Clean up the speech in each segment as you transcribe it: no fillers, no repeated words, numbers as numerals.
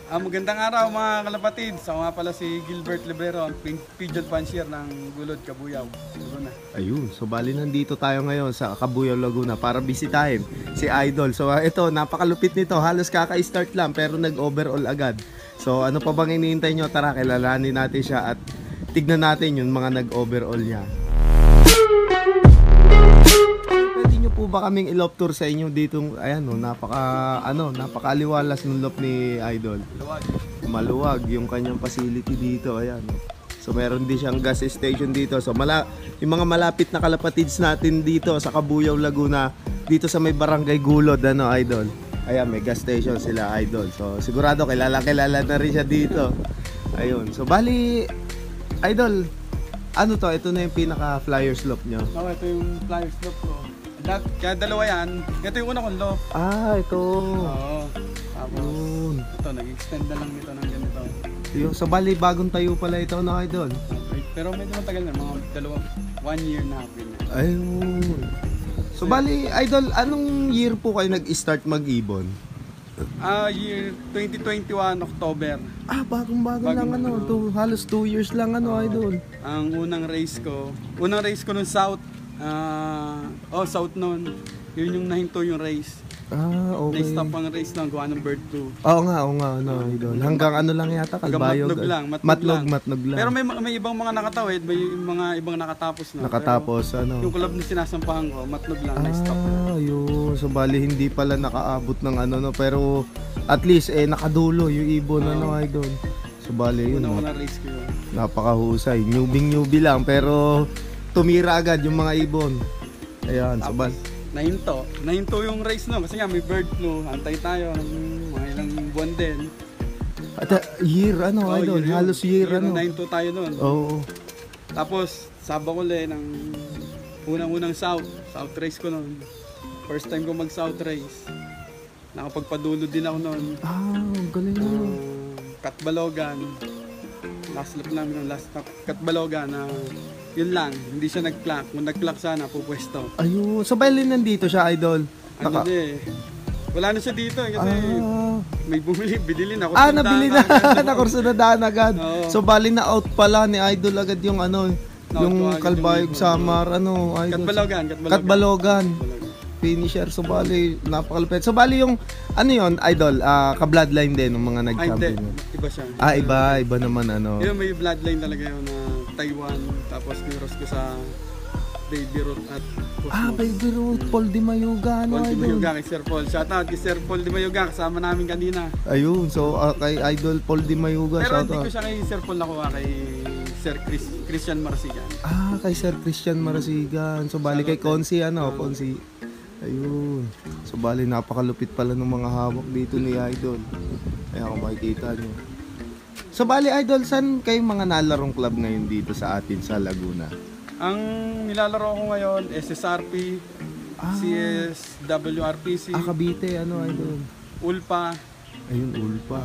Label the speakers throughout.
Speaker 1: Magandang araw mga kalapatid. Ako nga pala si Gilbert Librero, ang pigeon fancier ng Gulod, Cabuyao, Laguna.
Speaker 2: Ayun, so bali nandito tayo ngayon sa Cabuyao, Laguna para bisitahin si Idol. So ito, napakalupit nito, halos kaka-start lang pero nag-overall agad. So ano pa bang iniintay nyo? Tara, kilalanin natin siya at tignan natin yung mga nag-overall niya. Pwede nyo po ba kaming i-lop tour sa inyo dito? Ayan, no, napakaaliwalas ng lop ni Idol. Maluwag yung kanyang facility dito. Ayan, no. So meron din siyang gas station dito. So yung mga malapit na kalapatids natin dito sa Cabuyao, Laguna, dito sa may barangay Gulod, ano, Idol. Ayan, may gas station sila, Idol. So sigurado kilala na rin siya dito. Ayun. So bali, Idol, ano to? Ito na yung pinaka flyer slope nyo.
Speaker 1: Oo, ito yung flyer slope ko. Kaya dalawa yan. Ito yung una kong loft.
Speaker 2: Ah, ito.
Speaker 1: Oo. Tapos ito, nag-extend na lang nito ng ganito.
Speaker 2: Yung sa bali, bagong tayo pala ito, na Idol.
Speaker 1: Okay. Pero medyo matagal na, mga 1 year na ako na.
Speaker 2: Ayun. So bali, Idol, anong year po kayo nag-start mag-ibon?
Speaker 1: Year 2021, October.
Speaker 2: Bagong-bago lang, ano. Halos 2 years lang, ano, Idol.
Speaker 1: Ang unang race ko nung South. South noon. Yun yung nahinto yung race.
Speaker 2: Okay.
Speaker 1: Na-stop ang race lang, gawa ng bird 2.
Speaker 2: Oo nga, ano, Idol. Hanggang ano lang yata, Kalbayog. Matnog lang.
Speaker 1: Pero may ibang mga nakatawid, may mga ibang nakatapos na.
Speaker 2: Nakatapos,
Speaker 1: pero,
Speaker 2: ano.
Speaker 1: yung club na sinasampahan ko, matnog lang, na-stop.
Speaker 2: Yun. So bali, hindi pala nakaabot ng ano, no. Pero at least, nakadulo yung ibon, ano, Idol. So bali, yun.
Speaker 1: Una race ko yun.
Speaker 2: Napakahusay. Newbie lang, pero tumira agad yung mga ibon. Ayan, so bali.
Speaker 1: Nahinto yung race no kasi nga may bird flu, antay tayo ng mga ilang buwan din.
Speaker 2: At year ano, Idol, halos year ano.
Speaker 1: Nahinto tayo noon.
Speaker 2: Oo.
Speaker 1: Tapos sabakuli ng unang south race ko noon. First time ko mag south race. Nakapagpadulo din ako noon.
Speaker 2: Galing mo.
Speaker 1: Katbalogan. Last lap namin ng Katbalogan na yun lang, hindi siya nag-clock. Kung nag-clock sana, pupwesto.
Speaker 2: Ayun. So, bali nandito siya, Idol?
Speaker 1: Wala na siya dito kasi may binili na.
Speaker 2: Nabili na. Nakursunadaan agad. So, bali na out pala ni Idol agad yung ano, yung Kalbayog Samar, ano, Idol. Katbalogan. Finisher. So, bali, napakalupit. So, bali yung, ano yun, Idol, ka-bloodline din ng mga nag-champion.
Speaker 1: Iba siya.
Speaker 2: Iba naman, ano.
Speaker 1: Yun, may bloodline talaga yun na Taiwan, tapos niros ko sa Baby Ruth at Cosmos.
Speaker 2: Baby Ruth, Paul Di Mayuga, ano,
Speaker 1: Paul Di Mayuga, kay Sir Paul. Shoutout kay Sir Paul Di Mayuga, kasama namin kanina.
Speaker 2: Ayun, so kay Idol Paul Di Mayuga,
Speaker 1: shoutout. Pero hindi ko siya kay Sir Paul nakuha, kay Sir Christian Marasigan.
Speaker 2: Kay Sir Christian Marasigan. So bali kay Consi, ano, Consi. Ayun. So bali napakalupit pala ng mga hawak dito ni Idol. Kaya kung makikita nyo. So bali, Idol, saan kayo mga nalarong club ngayon dito sa atin sa Laguna?
Speaker 1: Ang nilalaro ko ngayon, SSRP, CSWRPC,
Speaker 2: Cavite, ano, Idol?
Speaker 1: Ulpa.
Speaker 2: Ayun, Ulpa.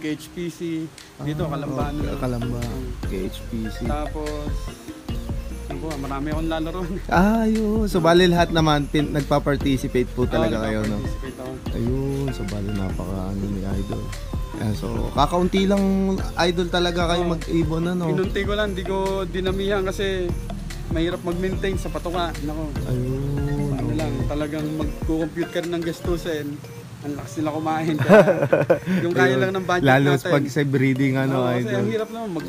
Speaker 1: KHPC, dito, Kalamba.
Speaker 2: Kalamba, KHPC.
Speaker 1: Tapos, marami akong lalaro.
Speaker 2: Ayun. So bali lahat naman nagpa-participate po talaga kayo, no? Ayun, so bali napaka ni Idol. So kakaunti lang, Idol, talaga kayo mag-ibon, ano?
Speaker 1: Pinunti ko lang, di ko dinamihan kasi mahirap mag-maintain sa patuka. Nako.
Speaker 2: Ayun.
Speaker 1: Ano lang, talagang mag-compute ka rin ng gastusin. Ang lakas nila kumain. Yung kaya lang ng budget
Speaker 2: lalo
Speaker 1: natin.
Speaker 2: Lalo pag sa breeding, ano,
Speaker 1: Idol.
Speaker 2: Idol.
Speaker 1: Kasi ang hirap naman,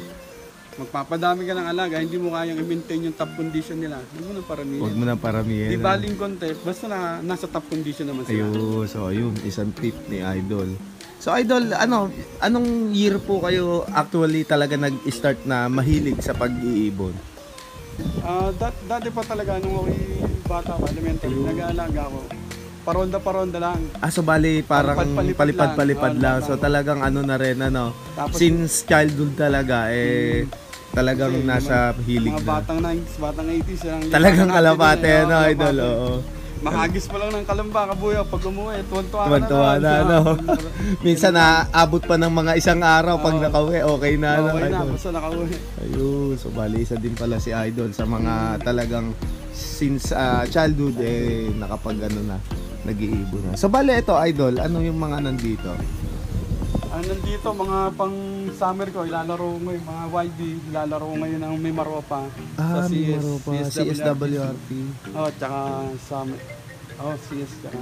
Speaker 1: magpapadami ka ng alaga, hindi mo kayang i-maintain yung top condition nila. Huwag mo nang paramihin.
Speaker 2: Huwag mo nang paramihin.
Speaker 1: Di baling konti, basta nasa top condition naman sila.
Speaker 2: Ayun, so ayun, isang tip ni Idol. So Idol, anong year po kayo actually talaga nag-start na mahilig sa pag-iibon?
Speaker 1: Dati pa talaga, nung ako'y bata pa, elementary, nag-aalaga ako. Paronda-paronda lang.
Speaker 2: So bali parang palipad-palipad lang. So talagang ano na rin, ano, tapos, since childhood talaga, talagang nasa hilig
Speaker 1: mga
Speaker 2: na.
Speaker 1: Batang 90s, batang 80s.
Speaker 2: Talagang kalapate, no, Idol, oo.
Speaker 1: Mahagis pa lang ng Kalamba, Cabuyao, pag umuwi,
Speaker 2: tuwan-tuwa na, no. Minsan naabot pa ng mga isang araw pag nakauwi, okay na, no,
Speaker 1: okay na,
Speaker 2: Idol.
Speaker 1: basta nakauwi.
Speaker 2: Ayun, so bali isa din pala si Idol sa mga talagang since childhood, nakapag ano na, nag-iibon na. So bali ito, Idol, ano yung mga nandito?
Speaker 1: Nandito, mga pang summer ko, ilalaro ko yung mga YB, ilalaro ko ngayon ng may Maropa.
Speaker 2: Ah, may Maropa, CSWRP.
Speaker 1: Oh, tsaka summer. Oh, CS tsaka.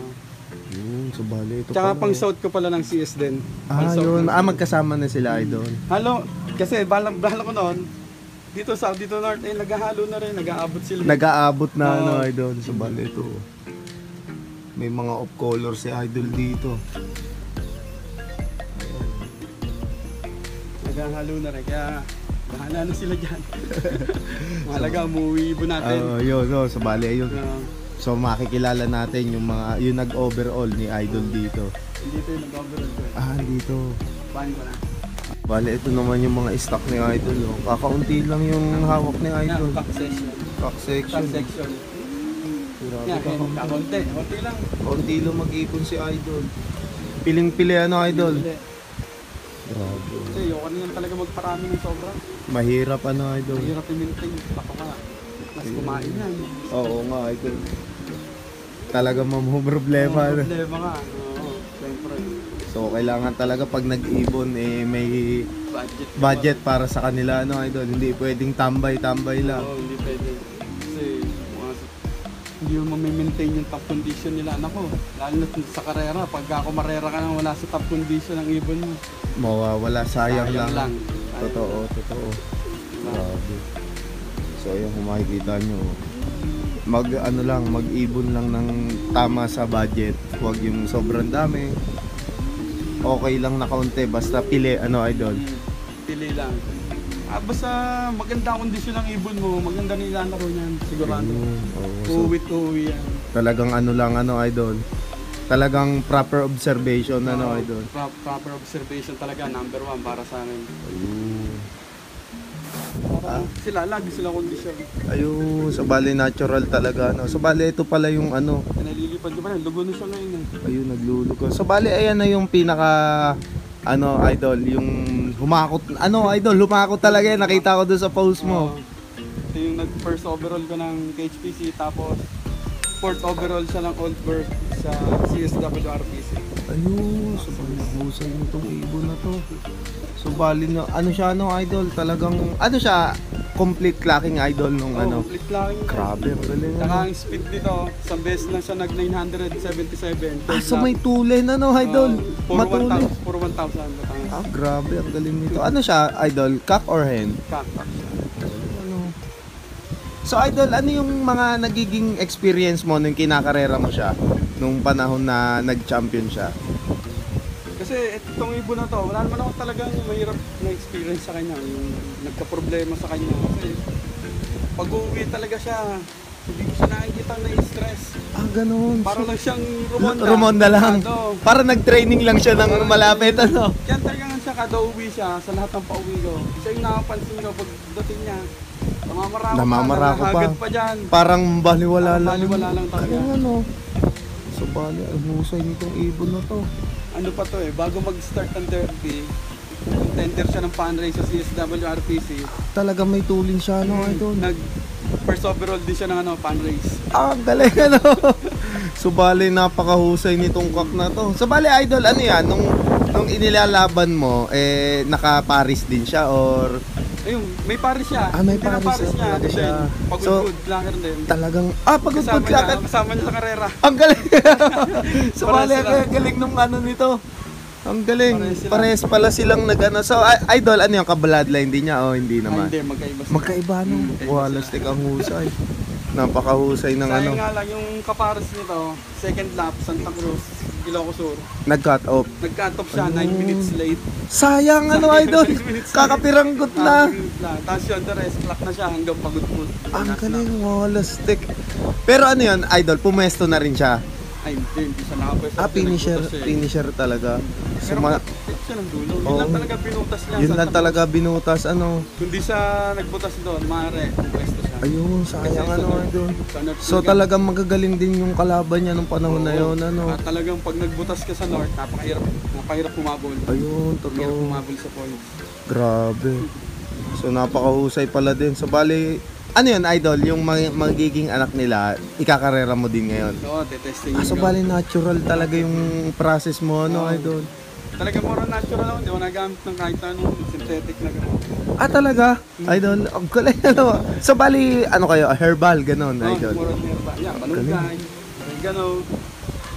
Speaker 2: So bali ito
Speaker 1: Tsaka
Speaker 2: pala.
Speaker 1: pang south ko pala ng CS din. Pang
Speaker 2: Ah,
Speaker 1: south
Speaker 2: yun.
Speaker 1: ng-
Speaker 2: Magkasama na sila, idol.
Speaker 1: Halo, kasi bahala ko noon, dito south, dito north, naghahalo na rin, nag-aabot sila.
Speaker 2: Nag-aabot na,
Speaker 1: Oo.
Speaker 2: idol. So bali ito. May mga off color si idol dito.
Speaker 1: Naghahalo na rin, kaya bahala na sila dyan. Mahalaga, umuwi ibon natin.
Speaker 2: Yun, no. So bali, ayun.
Speaker 1: Ah,
Speaker 2: So makikilala natin yung mga, yung nag-overall ni idol dito.
Speaker 1: dito yung nag-overall ko.
Speaker 2: Ah, dito.
Speaker 1: Bahan ko na.
Speaker 2: Bali, ito naman yung mga stock ni idol. Oh. Kakaunti lang yung hawak ni
Speaker 1: Yan,
Speaker 2: idol.
Speaker 1: back section.
Speaker 2: Cock section.
Speaker 1: Back section.
Speaker 2: Grabe,
Speaker 1: Yan,
Speaker 2: kakaunti.
Speaker 1: kakunti. Kunti lang.
Speaker 2: Kaunti lang mag-ipon si idol. Piling-pili ano idol.
Speaker 1: Hindi.
Speaker 2: Grabe.
Speaker 1: Kasi ayoko na yan talaga magparami ng sobra.
Speaker 2: Mahirap ano idol.
Speaker 1: Mahirap i-maintain. Baka ka. Mas kumain yan.
Speaker 2: Oo nga idol. Talaga problema.
Speaker 1: Oo,
Speaker 2: ano.
Speaker 1: problema nga. Oo, siyempre.
Speaker 2: So kailangan talaga pag nag-ibon may
Speaker 1: Budget.
Speaker 2: budget para sa kanila ano idol. Hindi pwedeng tambay-tambay lang.
Speaker 1: Oo, hindi pwede. Kasi hindi mo maintain yung top condition nila. Nako, lalo na sa karera. Pag ako marera ka nang wala sa top condition ng ibon mo.
Speaker 2: Mawawala, sayang lang.
Speaker 1: Sayang.
Speaker 2: Totoo.
Speaker 1: Diba?
Speaker 2: Grabe. So ayun kung makikita nyo. Mag-ibon lang ng tama sa budget. Huwag yung sobrang dami. Okay lang na kaunti. Basta pili ano idol.
Speaker 1: Pili lang. Basta maganda ang kondisyon ng ibon mo, maganda nilalaro niyan, sigurado.
Speaker 2: So,
Speaker 1: Uwi yan.
Speaker 2: talagang ano lang ano idol. Talagang proper observation ano
Speaker 1: Oo,
Speaker 2: idol.
Speaker 1: Proper observation talaga, number 1 para sa akin. Sila, lagi sila kondisyon.
Speaker 2: Ayun, sa bali natural talaga ano. Sa bali ito pala yung ano.
Speaker 1: Nalilipad ko pa rin, lugo na siya ngayon eh.
Speaker 2: Ayun, nagluluko. Sa bali ayan na yung pinaka ano idol, yung humakot. Ano idol, humakot talaga yan. Nakita ko doon sa post mo.
Speaker 1: Oo. Ito yung nag-first overall ko ng KHPC, tapos fourth overall siya ng Oldberg sa CSWRPC.
Speaker 2: Ayun, so bali husay mo tong ibon na to. So bali na, ano siya no idol, talagang, ano siya, complete clacking idol nung ano.
Speaker 1: Complete lang yun.
Speaker 2: Grabe, ang galing
Speaker 1: Saka
Speaker 2: ano.
Speaker 1: ang speed dito, sa best lang siya nag 977.
Speaker 2: Ah, so may tulin ano idol, matulin.
Speaker 1: Puro 1,000.
Speaker 2: Ah, grabe, ang galing nito. Ano siya idol, cock or hen?
Speaker 1: Kakak siya.
Speaker 2: Ano? So idol, ano yung mga nagiging experience mo nung kinakarera mo siya? Nung panahon na nag-champion siya?
Speaker 1: Kasi itong ibon na to, wala naman ako talagang mahirap na experience sa kanya. Yung nagka-problema sa kanya. Kasi pag uwi talaga siya, hindi ko siya nakikita na stress.
Speaker 2: Ah, ganun.
Speaker 1: Para lang siyang rumonda.
Speaker 2: Rumonda lang.
Speaker 1: Ano.
Speaker 2: Para nag-training lang siya ng malapit ano.
Speaker 1: Yan talaga nga siya, kada uwi siya, sa lahat ng pauwi ko. Siya yung nakapansin ko pag dating niya.
Speaker 2: Namamarako pa.
Speaker 1: Nakahagat pa dyan.
Speaker 2: Parang baliwala lang.
Speaker 1: Baliwala lang talaga.
Speaker 2: Ano ano? So bali, ang husay nitong ibon na to.
Speaker 1: Ano pa to eh, bago mag-start ng derby, contender siya ng fundraise sa CSWRPC.
Speaker 2: Talaga may tulin siya no idol.
Speaker 1: Nag first overall din siya ng fundraise.
Speaker 2: Ah, galing ano. So bali, napakahusay nitong cock na to. So bali idol, ano yan? Nung inilalaban mo, naka-Paris din siya or
Speaker 1: Ayun, may pares siya.
Speaker 2: Ah, may
Speaker 1: Hindi na
Speaker 2: pares
Speaker 1: pares niya.
Speaker 2: talaga siya.
Speaker 1: Pagod
Speaker 2: So,
Speaker 1: good langer din.
Speaker 2: talagang, pagod
Speaker 1: Kasama
Speaker 2: ka.
Speaker 1: niya, kasama niya sa karera.
Speaker 2: Ang galing. So
Speaker 1: Pares
Speaker 2: bali,
Speaker 1: sila.
Speaker 2: ang galing nung ano nito. Ang galing.
Speaker 1: Pares sila.
Speaker 2: Pares pala silang nag-ano. So idol, ano yung ka-bloodline din niya? O hindi
Speaker 1: Ay,
Speaker 2: naman?
Speaker 1: hindi, magkaiba sila.
Speaker 2: Magkaiba no.
Speaker 1: Magkaiba
Speaker 2: Wala,
Speaker 1: sila.
Speaker 2: stick ang husay. Napakahusay ng ano.
Speaker 1: Sayang nga lang yung kapares nito, second lap, Santa Cruz, Ilocos Sur.
Speaker 2: Nag-cut off.
Speaker 1: Nag-cut off siya, 9
Speaker 2: Ayun.
Speaker 1: minutes late.
Speaker 2: Sayang ano idol.
Speaker 1: 9 minutes late.
Speaker 2: Kakapiranggot na.
Speaker 1: 9 minutes lang. Tapos yun, the rest, clock na siya hanggang pagod-pagod.
Speaker 2: Ang galing, wala stick. Pero ano yun, idol, pumesto na rin siya.
Speaker 1: Ay, hindi siya nakapwesto.
Speaker 2: Finisher talaga. So,
Speaker 1: Pero hit siya ng dulo. Yun
Speaker 2: Oo.
Speaker 1: lang talaga binutas niya.
Speaker 2: yun
Speaker 1: Santa
Speaker 2: lang
Speaker 1: Cruz.
Speaker 2: talaga binutas, ano.
Speaker 1: Kundi sa nagbutas doon, maaari, pwesto siya.
Speaker 2: Ayun, sayang
Speaker 1: Kasi
Speaker 2: ano
Speaker 1: sa-
Speaker 2: idol.
Speaker 1: sa North
Speaker 2: So talagang magagaling din yung kalaban niya nung panahon na yun, ano.
Speaker 1: Talagang pag nagbutas ka sa North, napakahirap humabol.
Speaker 2: Ayun,
Speaker 1: Hirap
Speaker 2: totoo.
Speaker 1: humabol sa points.
Speaker 2: Grabe. So napakahusay pala din. So bali, ano yun idol, yung magiging anak nila, ikakarera mo din ngayon.
Speaker 1: Oo, detesting
Speaker 2: So bali natural talaga yung process mo, ano idol.
Speaker 1: Talaga more natural ako, hindi ako nagamit ng kahit anong synthetic na gamot.
Speaker 2: Ah, talaga? Idol, ang galing ano. So, bali, ano kayo, herbal, ganun,
Speaker 1: Oh,
Speaker 2: idol.
Speaker 1: more on herba. Yeah, malunggay, oregano,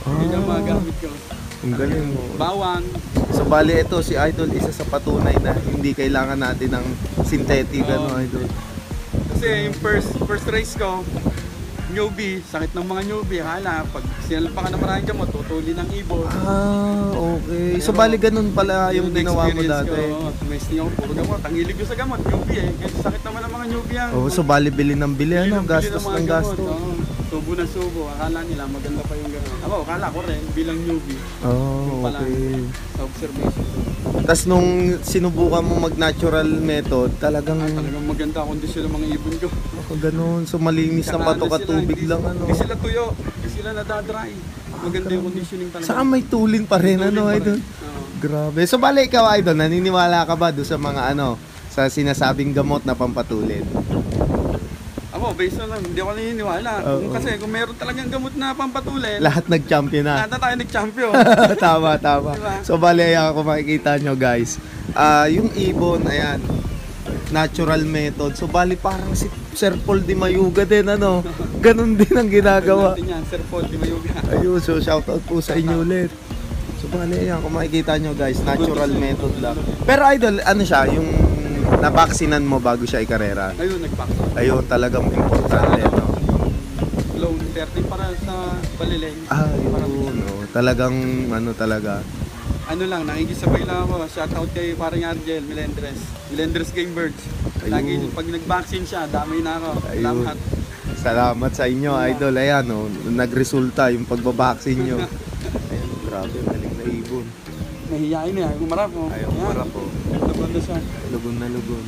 Speaker 1: yun ang mga gamit ko.
Speaker 2: Ang galing mo.
Speaker 1: Bawang.
Speaker 2: So, bali, ito, si Idol, isa sa patunay na hindi kailangan natin ng synthetic, ano, Idol.
Speaker 1: Kasi yung first race ko, newbie, sakit ng mga newbie, hala, pag sinalpa ka na maraming gamot, tutuli ng ibon.
Speaker 2: Ah, okay. So, bali, ganun pala yung ginawa mo
Speaker 1: experience
Speaker 2: dati.
Speaker 1: Ko, tumesting ako, puro gamot. Ang hilig ko sa gamot, newbie eh. Kasi sakit naman ng mga newbie yan.
Speaker 2: Oh, so, bali, bili ng bili, ano, gastos
Speaker 1: mga
Speaker 2: ng
Speaker 1: gamot,
Speaker 2: gastos.
Speaker 1: oo. Subo na subo, akala nila maganda pa yung gano'n. Ako, akala ko rin, bilang newbie,
Speaker 2: Oh,
Speaker 1: yung pala,
Speaker 2: okay.
Speaker 1: sa observation.
Speaker 2: Tapos nung sinubukan mo mag-natural method, talagang
Speaker 1: Talagang maganda ang kondisyon ng mga ibon ko.
Speaker 2: ganun. So malinis na
Speaker 1: Saka
Speaker 2: patok at
Speaker 1: sila,
Speaker 2: tubig
Speaker 1: hindi-
Speaker 2: lang ano.
Speaker 1: Hindi sila tuyo, hindi sila nadadry. Maganda yung conditioning talaga.
Speaker 2: Saka may tulin pa rin,
Speaker 1: Tulin
Speaker 2: ano,
Speaker 1: pa rin.
Speaker 2: Idol?
Speaker 1: Oo.
Speaker 2: Grabe. So bali ikaw, Idol, naniniwala ka ba doon sa mga ano, sa sinasabing gamot na pampatulin?
Speaker 1: Ako, based on lang, hindi ako naniniwala.
Speaker 2: Oo.
Speaker 1: Kasi kung meron talagang gamot na pampatulin,
Speaker 2: Lahat nag-champion na.
Speaker 1: lahat na tayo nag-champion.
Speaker 2: Tama, tama.
Speaker 1: Diba?
Speaker 2: So bali, ayan, kung makikita nyo guys, yung ibon, ayan, natural method. So bali parang si Sir Paul Di Mayuga din, ano, ganun din ang ginagawa.
Speaker 1: Natin yan, Sir Paul Di Mayuga.
Speaker 2: Ayun, so shoutout po sa inyo ulit. So bali, ayan, kung makikita nyo guys, natural method lang. Pero Idol, ano siya, yung nabaksinan mo bago siya ikarera.
Speaker 1: Ayun, nag-vaccine.
Speaker 2: Ayun, talagang importante, no?
Speaker 1: Loan 30 para sa palileng.
Speaker 2: Ah, yun, no? Talagang, ano talaga.
Speaker 1: Ano lang, nakikisabay lang ako. Shoutout kay parang Argel, Melendres. Melendres Game Birds. Lagi,
Speaker 2: Ayun.
Speaker 1: pag nag-vaccine siya, damay na ako.
Speaker 2: Ayun.
Speaker 1: Salamat.
Speaker 2: Salamat sa inyo, Idol. Ayan, no? Nagresulta yung pagbabaksin nyo. Ayun, grabe, galing na ibon.
Speaker 1: Nahihiyain niya, humarap mo.
Speaker 2: Ayaw, humarap po.
Speaker 1: Lugon na siya.
Speaker 2: Lugon na lugon.